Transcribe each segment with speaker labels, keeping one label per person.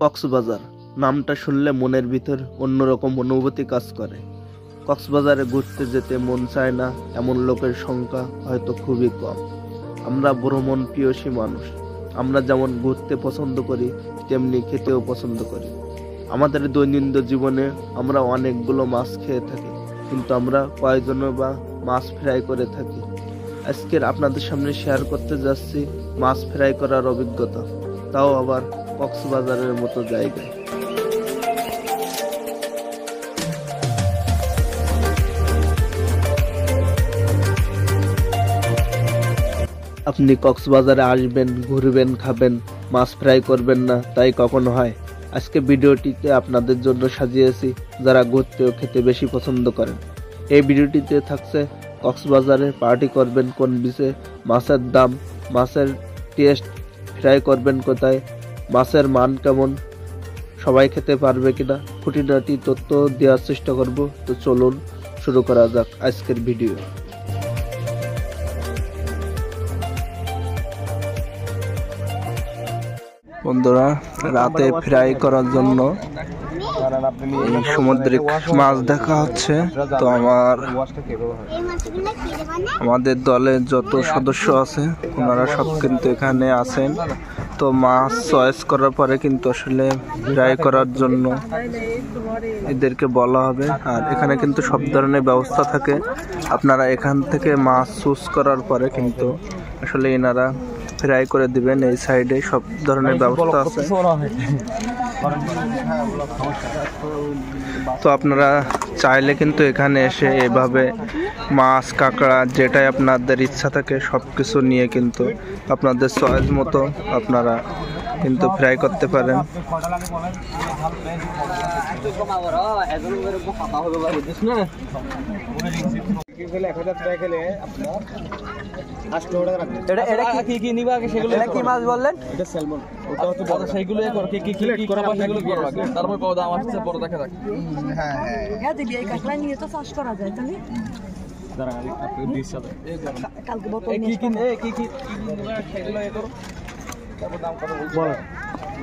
Speaker 1: কক্সবাজার নামটা শুনলে মনের ভিতর অন্যরকম অনুভূতি কাজ করে। কক্সবাজারে ঘুরতে যেতে মন চায় না এমন লোকের সংখ্যা হয়তো খুবই কম। আমরা ভ্রমণ প্রিয়সী মানুষ। আমরা যেমন ঘুরতে পছন্দ করি, তেমনি খেতেও পছন্দ করি। আমাদের দৈনন্দিন জীবনে আমরা অনেকগুলো মাছ খেয়ে থাকি, কিন্তু আমরা কয়েকজনও বা মাছ ফ্রাই করে থাকি। আজকের আপনাদের সামনে শেয়ার করতে যাচ্ছি মাছ ফ্রাই করার অভিজ্ঞতা, তাও আবার কক্সবাজারের মতো জায়গায়। আপনি কক্সবাজারে আসবেন, ঘুরবেন, খাবেন, মাছ ফ্রাই করবেন না, তাই কখনো হয়? আজকে ভিডিওটিতে আপনাদের জন্য সাজিয়েছি যারা ঘুরতে ও খেতে বেশি পছন্দ করেন। এই ভিডিওটিতে থাকছে কক্সবাজারে পার্টি করবেন কোন বিচে, মাছের দাম, মাছের টেস্ট, ফ্রাই করবেন কোথায়, মাছের মান কেমন, সবাই খেতে পারবে কিনা, খুঁটিনাটি তথ্য দেওয়ার চেষ্টা করব। তো চলুন শুরু করা যাক আজকের ভিডিও। বন্ধুরা, রাতে ফ্রাই করার জন্য সামুদ্রিক মাছ দেখা হচ্ছে। তো আমাদের দলে যত সদস্য আছে ওনারা সব কিন্তু এখানে আছেন। তো মাছ চয়েস করার পরে কিন্তু আসলে ফ্রাই করার জন্য এদেরকে বলা হবে। আর এখানে কিন্তু সব ধরনের ব্যবস্থা থাকে। আপনারা এখান থেকে মাছ চুজ করার পরে কিন্তু আসলে এনারা ফ্রাই করে দিবেন। এই সাইডে সব ধরনের ব্যবস্থা আছে। তো আপনারা চাইলে কিন্তু এখানে এসে এভাবে মাছ, কাঁকড়া যেটাই আপনাদের ইচ্ছা থাকে সব কিছু নিয়ে কিন্তু আপনাদের চয়েস মতো আপনারা কিন্তু ফ্রাই করতে পারেন।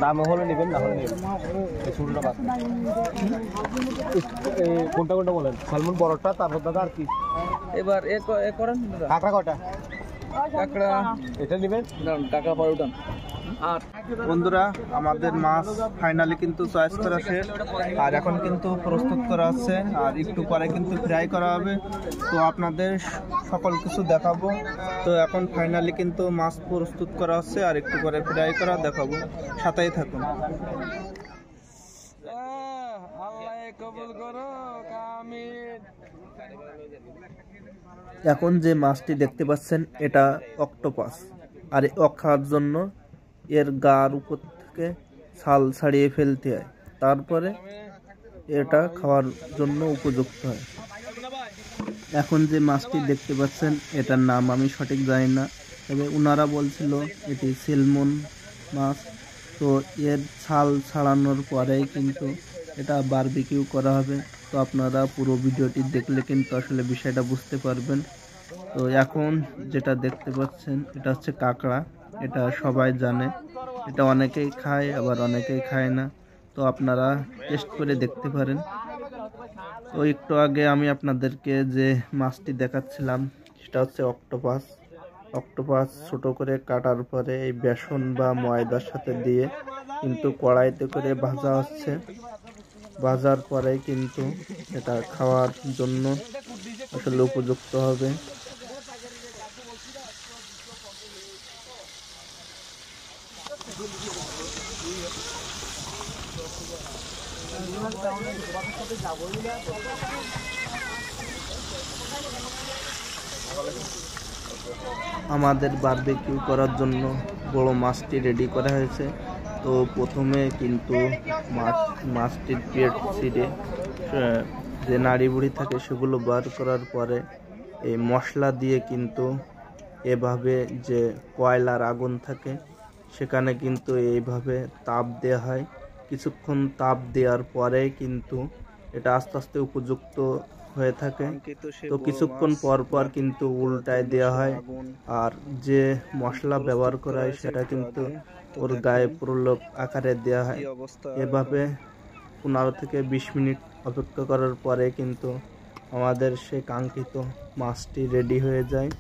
Speaker 2: দাম হলে নেবেন, না হলে কোনটা কোনটা বলেন? স্যালমন বড়টা, তারপর দাদা আর কি এবার করেন কাঁকড়া কটা? কাঁকড়া এটা নেবেন, টাকা পরে উঠান। আর
Speaker 1: বন্ধুরা, আমাদের মাছ ফাইনালি কিন্তু চয়েস করা শেষ, আর এখন কিন্তু প্রস্তুত করা হচ্ছে, আর একটু পরে কিন্তু ফ্রাই করা হবে। তো আপনাদের সকল কিছু দেখাবো। তো এখন ফাইনালি কিন্তু মাছ প্রস্তুত করা হচ্ছে, আর একটু পরে ফ্রাই করা দেখাবো। সাথেই থাকুন। এখন যে মাছটি দেখতে পাচ্ছেন এটা অক্টোপাস, আর খাওয়ার জন্য এর গার উপর থেকে ছাল ছাড়িয়ে ফেলতে হয়, তারপরে এটা খাওয়ার জন্য উপযুক্ত হয়। এখন যে মাছটি দেখতে পাচ্ছেন এটার নাম আমি সঠিক জানি না, তবে ওনারা বলছিল এটি স্যালমন মাছ। তো এর ছাল ছাড়ানোর পরেই কিন্তু এটা বারবিকিউ করা হবে। তো আপনারা পুরো ভিডিওটি দেখলে কিন্তু আসলে বিষয়টা বুঝতে পারবেন। তো এখন যেটা দেখতে পাচ্ছেন এটা হচ্ছে কাঁকড়া। এটা সবাই জানে, এটা অনেকেই খায় আবার অনেকেই খায় না। তো আপনারা টেস্ট করে দেখতে পারেন। তো একটু আগে আমি আপনাদেরকে যে মাছটি দেখাচ্ছিলাম সেটা হচ্ছে অক্টোপাস। অক্টোপাস ছোট করে কাটার পরে এই বেসন বা ময়দার সাথে দিয়ে কিন্তু কড়াইতে করে ভাজা হচ্ছে। ভাজার পরে কিন্তু এটা খাওয়ার জন্য আসলে উপযুক্ত হবে। আমাদের বারবিকিউ করার জন্য বড় মাছটি রেডি করা হয়েছে। তো প্রথমে কিন্তু মাছটির পেট ছিঁড়ে যে নাড়ি বুড়ি থাকে সেগুলো বার করার পরে এই মশলা দিয়ে কিন্তু এভাবে যে কয়লার আগুন থাকে সেখানে কিন্তু এইভাবে তাপ দেওয়া হয়। কিছুক্ষণ তাপ দেওয়ার পরে কিন্তু এটা আস্তে আস্তে উপযুক্ত হয়ে থাকে। তো কিছুক্ষণ পর পর কিন্তু উল্টায় দেওয়া হয়, আর যে মশলা ব্যবহার করা হয় সেটা কিন্তু ওর গায়ে প্রলোভ আকারে দেওয়া হয়। এভাবে 15 থেকে 20 মিনিট অপেক্ষা করার পরে কিন্তু আমাদের সেই কাঙ্ক্ষিত মাছটি রেডি হয়ে যায়।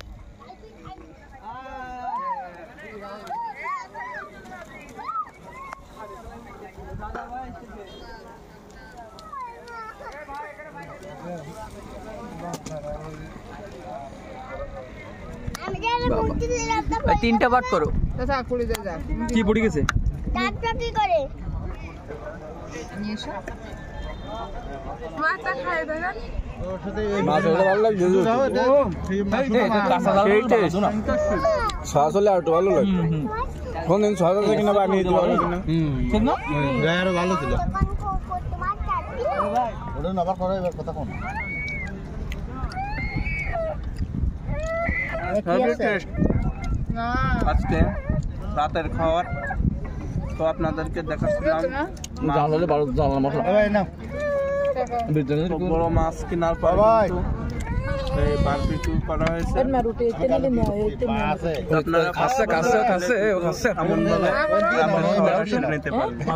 Speaker 2: তিনটা বাট করো। কি পড়ে গেছে? ভালো ছিল।
Speaker 1: আজকে রাতের খাবার তো আপনাদেরকে দেখাচ্ছিলাম বড় মাছ কেনার পর এই বারবিকিউ করা হয়েছে। আপনারা এমন ভাবে নিতে পারবেন।